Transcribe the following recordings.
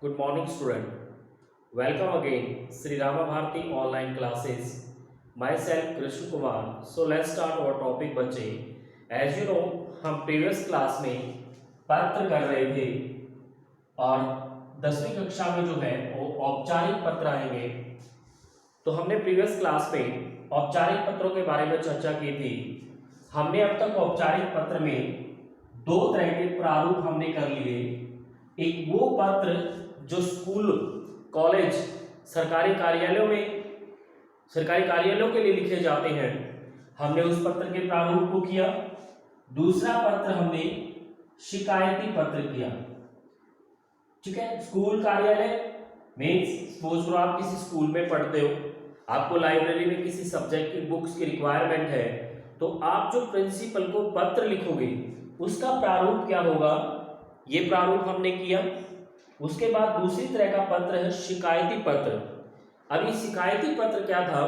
Good morning, student. Welcome again, Sri Rama Bharati online classes. Myself, Krishna Kumar. So let's start our topic, बच्चे. As you know, हम previous class में पत्र कर रहे थे और 10वीं कक्षा में जो है वो औपचारिक पत्र आएंगे. तो हमने प्रीवियस क्लास में औपचारिक पत्रों के बारे में चर्चा की थी. हमने अब तक औपचारिक पत्र में दो तरह के प्रारूप हमने कर लिए. एक वो पत्र जो स्कूल, कॉलेज, सरकारी कार्यालयों के लिए लिखे जाते हैं, हमने उस पत्र के प्रारूप को किया. दूसरा पत्र हमने शिकायती पत्र किया. ठीक है. स्कूल कार्यालय मीन्स सपोज करो आप किसी स्कूल में पढ़ते हो, आपको लाइब्रेरी में किसी सब्जेक्ट की बुक्स की रिक्वायरमेंट है, तो आप जो प्रिंसिपल को पत्र लिखोगे उसका प्रारूप क्या होगा, ये प्रारूप हमने किया. उसके बाद दूसरी तरह का पत्र है शिकायती पत्र. अभी शिकायती पत्र क्या था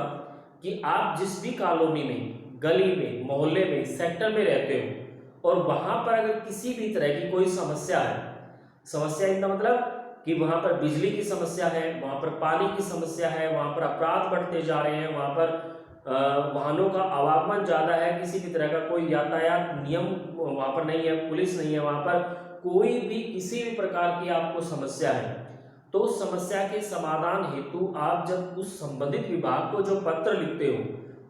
कि आप जिस भी कॉलोनी में, गली में, मोहल्ले में, सेक्टर में रहते हो और वहां पर अगर किसी भी तरह की कोई समस्या है, समस्या इनका मतलब कि वहां पर बिजली की समस्या है, वहां पर पानी की समस्या है, वहां पर अपराध बढ़ते जा रहे हैं, वहां पर वाहनों का आवागमन ज्यादा है, किसी भी तरह का कोई यातायात नियम वहां पर नहीं है, पुलिस नहीं है, वहां पर कोई भी किसी भी प्रकार की आपको समस्या है, तो उस समस्या के समाधान हेतु आप जब उस संबंधित विभाग को जो पत्र लिखते हो,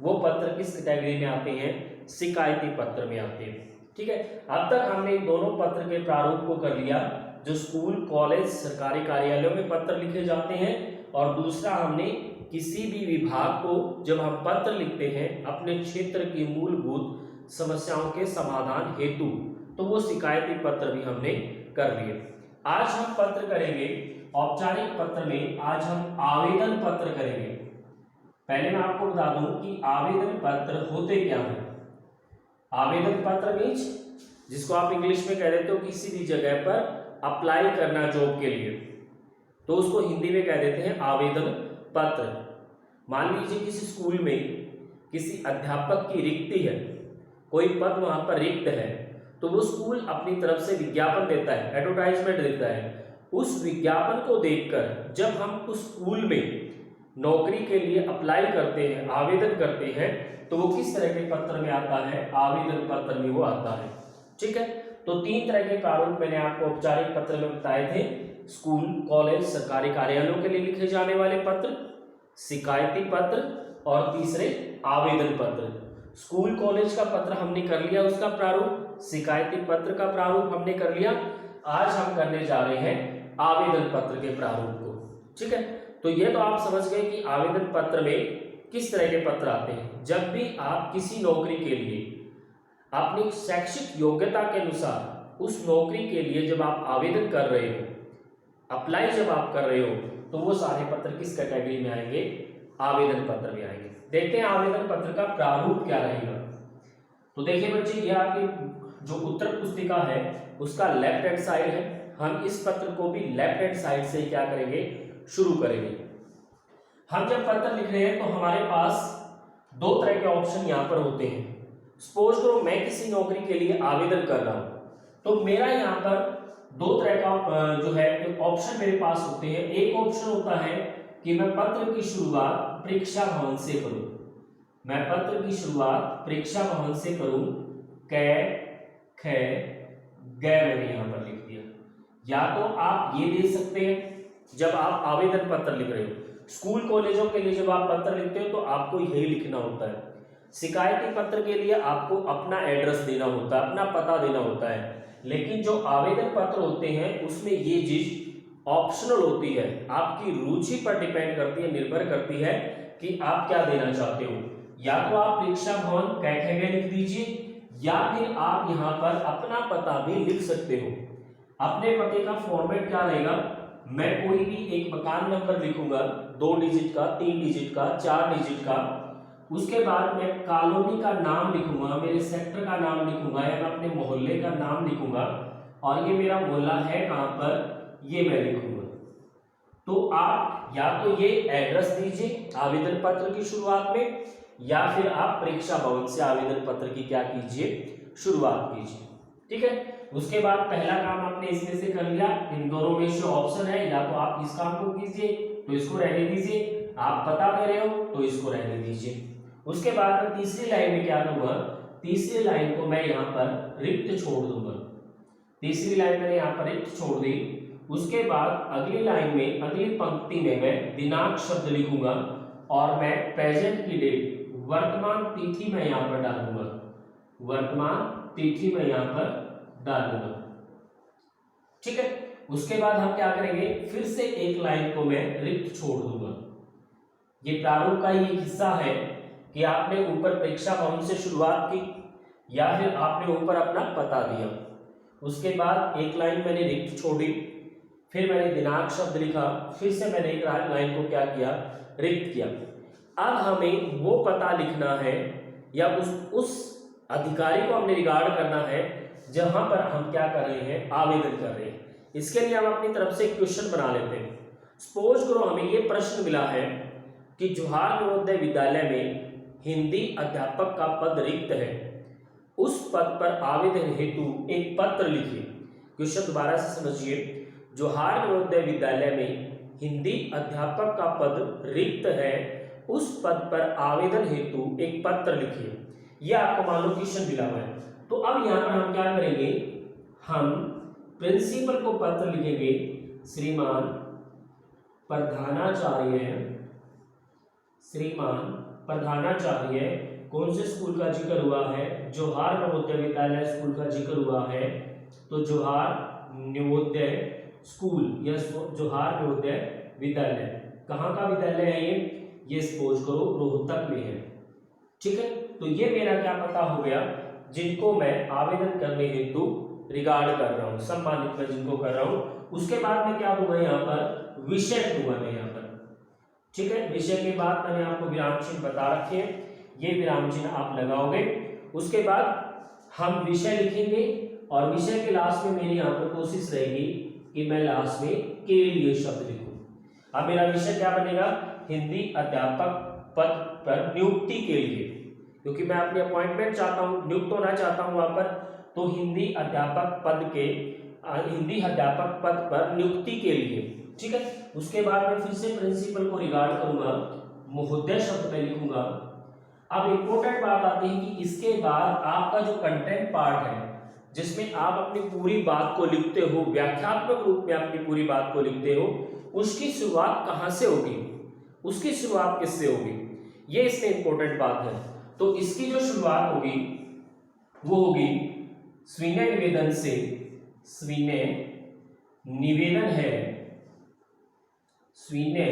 वो पत्र किस कैटेगरी में आते हैं, शिकायती पत्र में आते हैं. ठीक है. अब तक हमने इन दोनों पत्र के प्रारूप को कर लिया, जो स्कूल, कॉलेज, सरकारी कार्यालयों में पत्र लिखे जाते हैं, और दूसरा हमने किसी भी विभाग को जब हम पत्र लिखते हैं अपने क्षेत्र की मूलभूत समस्याओं के समाधान हेतु, तो वो शिकायती पत्र भी हमने कर लिए. आज हम पत्र करेंगे औपचारिक पत्र में, आज हम आवेदन पत्र करेंगे. पहले मैं आपको बता दूं कि आवेदन पत्र होते क्या हैं. आवेदन पत्र मीन्स जिसको आप इंग्लिश में कह देते हो किसी भी जगह पर अप्लाई करना जॉब के लिए, तो उसको हिंदी में कह देते हैं आवेदन पत्र. मान लीजिए किसी स्कूल में किसी अध्यापक की रिक्ति है, कोई पद वहां पर रिक्त है, तो वो स्कूल अपनी तरफ से विज्ञापन देता है, एडवर्टाइजमेंट देता है. उस विज्ञापन को देखकर जब हम उस स्कूल में नौकरी के लिए अप्लाई करते हैं, आवेदन करते हैं, तो वो किस तरह के पत्र में आता है, आवेदन पत्र में वो आता है. ठीक है. तो तीन तरह के प्रारूप मैंने आपको औपचारिक पत्र में बताए थे. स्कूल, कॉलेज, सरकारी कार्यालयों के लिए लिखे जाने वाले पत्र, शिकायती पत्र, और तीसरे आवेदन पत्र. स्कूल, कॉलेज का पत्र हमने कर लिया, उसका प्रारूप. शिकायती पत्र का प्रारूप हमने कर लिया. आज हम करने जा रहे हैं आवेदन पत्र के प्रारूप को. ठीक है. तो ये तो आप समझ गए कि आवेदन पत्र में किस तरह के पत्र आते हैं. जब भी आप किसी नौकरी के लिए अपनी शैक्षिक योग्यता के अनुसार उस नौकरी के लिए जब आप आवेदन कर रहे हो, अप्लाई जब आप कर रहे हो, तो वो सारे पत्र किस कैटेगरी में आएंगे, आवेदन पत्र में आएंगे. देखते हैं आवेदन पत्र का प्रारूप क्या रहेगा. तो देखिए बच्चे, ये आपकी जो उत्तर पुस्तिका है उसका लेफ्ट हैंड साइड है. हम इस पत्र को भी लेफ्ट हैंड साइड से क्या करेंगे, शुरू करेंगे. हम जब पत्र लिख रहे हैं तो हमारे पास दो तरह के ऑप्शन यहाँ पर होते हैं. सपोज करो मैं किसी नौकरी के लिए आवेदन कर रहा हूं, तो मेरा यहाँ पर दो तरह का जो है ऑप्शन मेरे पास होते हैं. एक ऑप्शन होता है कि मैं पत्र की शुरुआत परीक्षा भवन से करूं. मैं पत्र की शुरुआत परीक्षा भवन से करूं. कै ख ग मैंने यहां पर लिख दिया. या तो आप ये दे सकते हैं जब आप आवेदन पत्र लिख रहे हो. स्कूल, कॉलेजों के लिए जब आप पत्र लिखते हो तो आपको यही लिखना होता है. शिकायती पत्र के लिए आपको अपना एड्रेस देना होता है, अपना पता देना होता है. लेकिन जो आवेदन पत्र होते हैं उसमें ये चीज ऑप्शनल होती है, आपकी रुचि पर डिपेंड करती है, निर्भर करती है कि आप क्या देना चाहते हो. या तो आप परीक्षा भवन कैखेगे लिख दीजिए, या फिर आप यहां पर अपना पता भी लिख सकते हो. अपने पते का फॉर्मेट क्या रहेगा, मैं कोई भी एक मकान नंबर लिखूंगा, 2 डिजिट का, 3 डिजिट का, 4 डिजिट का. उसके बाद मैं कॉलोनी का नाम लिखूंगा, मेरे सेक्टर का नाम लिखूंगा, या मैं अपने मोहल्ले का नाम लिखूंगा, और ये मेरा मोहल्ला है कहां पर, ये मैं लिखूंगा. तो आप या तो ये एड्रेस दीजिए आवेदन पत्र की शुरुआत में, या फिर आप परीक्षा भवन से आवेदन पत्र की क्या कीजिए, शुरुआत कीजिए. ठीक है. उसके बाद पहला काम आपने इसमें से कर लिया, इन दोनों में से ऑप्शन है, या तो आप इस काम को कीजिए तो इसको रहने दीजिए, आप बता दे रहे हो तो इसको रहने दीजिए। उसके बाद मैं तीसरी लाइन में क्या करूंगा, तीसरी लाइन को मैं यहाँ पर रिक्त छोड़ दूंगा। तीसरी लाइन मैंने यहाँ पर रिक्त छोड़ दी। उसके बाद अगली लाइन में, अगली पंक्ति में मैं दिनांक शब्द लिखूंगा और मैं प्रेजेंट की डेट, वर्तमान तिथि मैं यहाँ पर डालूंगा, वर्तमान तिथि मैं यहाँ पर डालूंगा। ठीक है, उसके बाद हम क्या करेंगे, फिर से एक लाइन को मैं रिक्त छोड़ दूंगा। ये प्रारूप का ही हिस्सा है कि आपने ऊपर परीक्षा भवन से शुरुआत की या फिर आपने ऊपर अपना पता दिया, उसके बाद एक लाइन मैंने रिक्त छोड़ी, फिर मैंने दिनांक शब्द लिखा, फिर से मैंने एक लाइन को क्या किया, रिक्त किया। अब हमें वो पता लिखना है या उस अधिकारी को हमने रिगार्ड करना है जहां पर हम क्या कर रहे हैं, आवेदन कर रहे हैं। इसके लिए हम अपनी तरफ से क्वेश्चन बना लेते हैं। सपोज करो हमें ये प्रश्न मिला है कि जवाहर नवोदय विद्यालय में हिंदी अध्यापक का पद रिक्त है, उस पद पर आवेदन हेतु एक पत्र लिखिए। क्वेश्चन दोबारा से समझिए, जवाहर नवोदय विद्यालय में हिंदी अध्यापक का पद रिक्त है, उस पद पर आवेदन हेतु एक पत्र लिखिए। यह आपको मान लो क्वेश्चन मिला हुआ है। तो अब यहाँ पर हम क्या करेंगे, हम प्रिंसिपल को पत्र लिखेंगे, श्रीमान प्रधानाचार्य, श्रीमान प्रधानाचार्य, कौन से स्कूल का जिक्र हुआ है, जवाहर नवोदय विद्यालय स्कूल का जिक्र हुआ है, तो जवाहर नवोदय स्कूल या जवाहर नवोदय विद्यालय, कहाँ का विद्यालय है ये सपोज करो रोहतक में है। ठीक है, तो ये मेरा क्या पता हो गया, जिनको मैं आवेदन करने हेतु रिगार्ड कर रहा हूँ, सम्मानित मैं जिनको कर रहा हूँ। उसके बाद मैं क्या दूंगा, यहाँ पर विषय दूंगा मैं यहाँ पर। ठीक है, विषय के बाद मैंने आपको विराम चिन्ह बता रखे हैं, ये विराम चिन्ह आप लगाओगे। उसके बाद हम विषय लिखेंगे और विषय के लास्ट में मेरी यहाँ पर कोशिश रहेगी कि मैं लास्ट में के लिए शब्द लिखूं। अब मेरा विषय क्या बनेगा, हिंदी अध्यापक पद पर नियुक्ति के लिए, क्योंकि मैं अपनी अपॉइंटमेंट चाहता हूँ, नियुक्त होना चाहता हूँ वहां पर, तो हिंदी अध्यापक पद पर नियुक्ति के लिए। ठीक है, उसके बाद मैं फिर से प्रिंसिपल को रिगार्ड करूंगा, महोदय शब्द में लिखूंगा। अब इंपॉर्टेंट बात आती है कि इसके बाद आपका जो कंटेंट पार्ट है, जिसमें आप अपनी पूरी बात को लिखते हो, व्याख्यात्मक रूप में अपनी पूरी बात को लिखते हो, उसकी शुरुआत कहाँ से होगी, उसकी शुरुआत किससे होगी, ये इसमें इंपॉर्टेंट बात है। तो इसकी जो शुरुआत होगी वो होगी स्विनय निवेदन से। स्विनय निवेदन है, स्विनय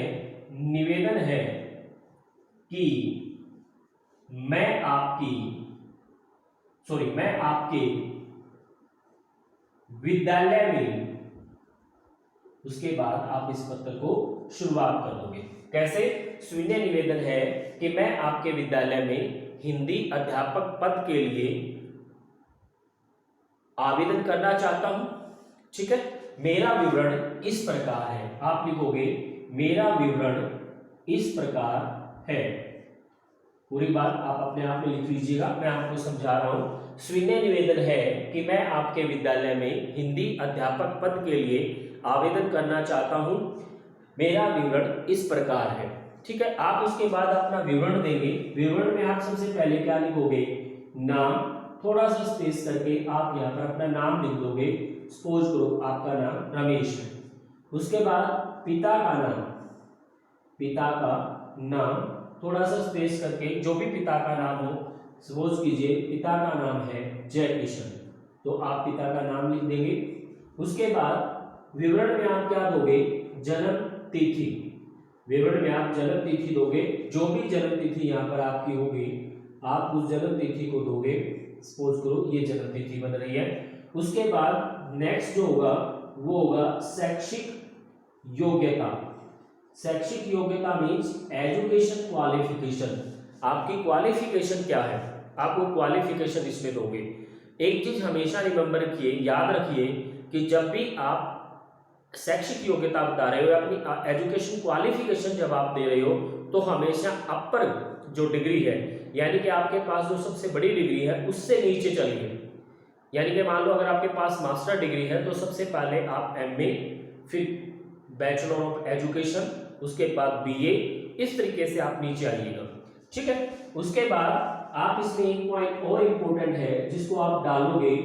निवेदन है कि मैं आपके विद्यालय में, उसके बाद आप इस पत्र को शुरुआत कर दोगे। कैसे, स्विनय निवेदन है कि मैं आपके विद्यालय में हिंदी अध्यापक पद के लिए आवेदन करना चाहता हूं। ठीक है, मेरा विवरण इस प्रकार है, आप लिखोगे मेरा विवरण इस प्रकार है। पूरी बात आप अपने आप में लिख लीजिएगा, मैं आपको समझा रहा हूं। स्विनय निवेदन है कि मैं आपके विद्यालय में हिंदी अध्यापक पद के लिए आवेदन करना चाहता हूं, मेरा विवरण इस प्रकार है। ठीक है, आप उसके बाद अपना विवरण देंगे। विवरण में आप सबसे पहले क्या लिखोगे, नाम, थोड़ा सा स्पेस करके आप यहाँ पर अपना नाम लिख दोगे। सपोज करो आपका नाम रमेश है। उसके बाद पिता का नाम थोड़ा सा स्पेस करके, जो भी पिता का नाम हो, सपोज कीजिए पिता का नाम है जय किशन, तो आप पिता का नाम लिख देंगे। उसके बाद विवरण में आप क्या दोगे, जन्म तिथि। विवरण में आप जन्म तिथि दोगे, जो भी जन्म तिथि यहाँ पर आपकी होगी आप उस जन्म तिथि को दोगे। सपोज करो ये जन्म तिथि बन रही है। उसके बाद नेक्स्ट जो होगा वो होगा शैक्षिक योग्यता। शैक्षिक योग्यता मीन्स एजुकेशन क्वालिफिकेशन, आपकी क्वालिफिकेशन क्या है, आप वो क्वालिफिकेशन इसमें दोगे। एक चीज हमेशा रिमेंबर रखिए, याद रखिए कि जब भी आप शैक्षिक योग्यता बता रहे हो, अपनी एजुकेशन क्वालिफिकेशन जब आप दे रहे हो, तो हमेशा अपर जो डिग्री है, यानी कि आपके पास जो सबसे बड़ी डिग्री है उससे नीचे चलिए। यानी कि मान लो अगर आपके पास मास्टर डिग्री है तो सबसे पहले आप एमए, फिर बैचलर ऑफ एजुकेशन, उसके बाद बीए, इस तरीके से आप नीचे आइएगा। ठीक है, उसके बाद आप इसमें एक पॉइंट और इम्पोर्टेंट है जिसको आप डालोगे,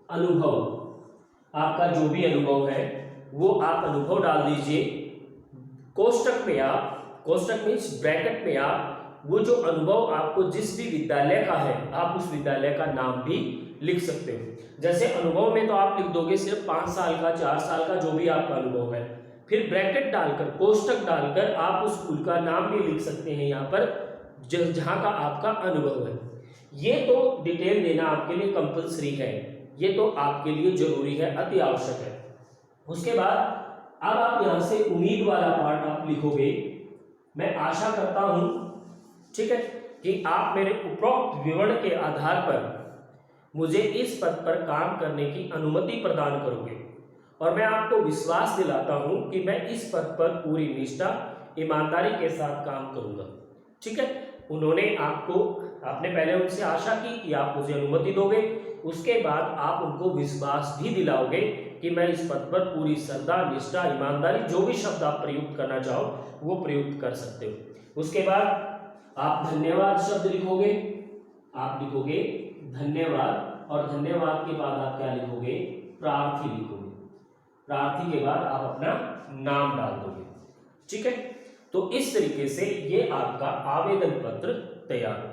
अनुभव। आपका जो भी अनुभव है वो आप अनुभव डाल दीजिए कोष्टक में। आप कोष्टक मीन्स ब्रैकेट में आप वो जो अनुभव आपको जिस भी विद्यालय का है आप उस विद्यालय का नाम भी लिख सकते हो। जैसे अनुभव में तो आप लिख दोगे सिर्फ 5 साल का, 4 साल का, जो भी आपका अनुभव है। फिर ब्रैकेट डालकर, कोष्टक डालकर आप उस स्कूल का नाम भी लिख सकते हैं यहाँ पर जहाँ का आपका अनुभव है। ये तो डिटेल देना आपके लिए कंपलसरी है, ये तो आपके लिए जरूरी है, अति आवश्यक है। उसके बाद अब आप यहाँ से उम्मीद वाला पार्ट आप लिखोगे। मैं आशा करता हूं, ठीक है, कि आप मेरे उपरोक्त विवरण के आधार पर मुझे इस पद पर काम करने की अनुमति प्रदान करोगे और मैं आपको विश्वास दिलाता हूं कि मैं इस पद पर पूरी निष्ठा, ईमानदारी के साथ काम करूंगा। ठीक है, आपने पहले उनसे आशा की कि आप मुझे अनुमति दोगे, उसके बाद आप उनको विश्वास भी दिलाओगे कि मैं इस पद पर पूरी श्रद्धा, निष्ठा, ईमानदारी, जो भी शब्द आप प्रयुक्त करना चाहो वो प्रयुक्त कर सकते हो। उसके बाद आप धन्यवाद शब्द लिखोगे, आप लिखोगे धन्यवाद, और धन्यवाद के बाद आप क्या लिखोगे, प्रार्थी लिखोगे। प्रार्थी के बाद आप अपना नाम डाल दोगे। ठीक है, तो इस तरीके से ये आपका आवेदन पत्र तैयार होगा।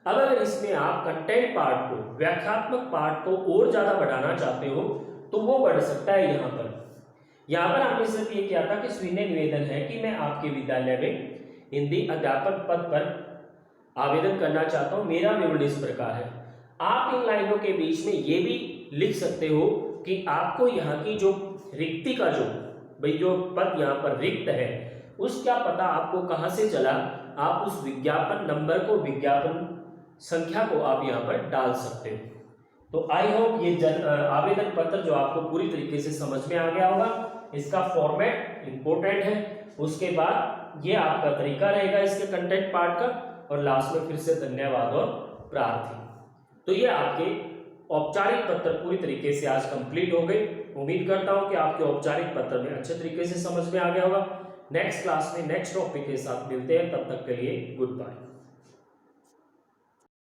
अब अगर इसमें आप कंटेंट पार्ट को, व्याख्यात्मक पार्ट को और ज्यादा बढ़ाना चाहते हो तो वो बढ़ सकता है। यहाँ पर आपने सिर्फ ये किया था कि स्वीय निवेदन है कि मैं आपके विद्यालय में हिंदी अध्यापक पद पर आवेदन करना चाहता हूँ, मेरा विवरण इस प्रकार है। आप इन लाइनों के बीच में ये भी लिख सकते हो कि आपको यहाँ की जो रिक्ति का जो पद यहाँ पर रिक्त है उसका पता आपको कहाँ से चला, आप उस विज्ञापन नंबर को, विज्ञापन संख्या को आप यहाँ पर डाल सकते हो। तो आई होप ये आवेदन पत्र जो आपको पूरी तरीके से समझ में आ गया होगा। इसका फॉर्मेट इंपॉर्टेंट है, उसके बाद ये आपका तरीका रहेगा इसके कंटेंट पार्ट का, और लास्ट में फिर से धन्यवाद और प्रार्थी। तो ये आपके औपचारिक पत्र पूरी तरीके से आज कंप्लीट हो गए। उम्मीद करता हूं कि आपके औपचारिक पत्र में अच्छे तरीके से समझ में आ गया होगा। नेक्स्ट क्लास में नेक्स्ट टॉपिक के साथ मिलते हैं, तब तक के लिए गुड बाय।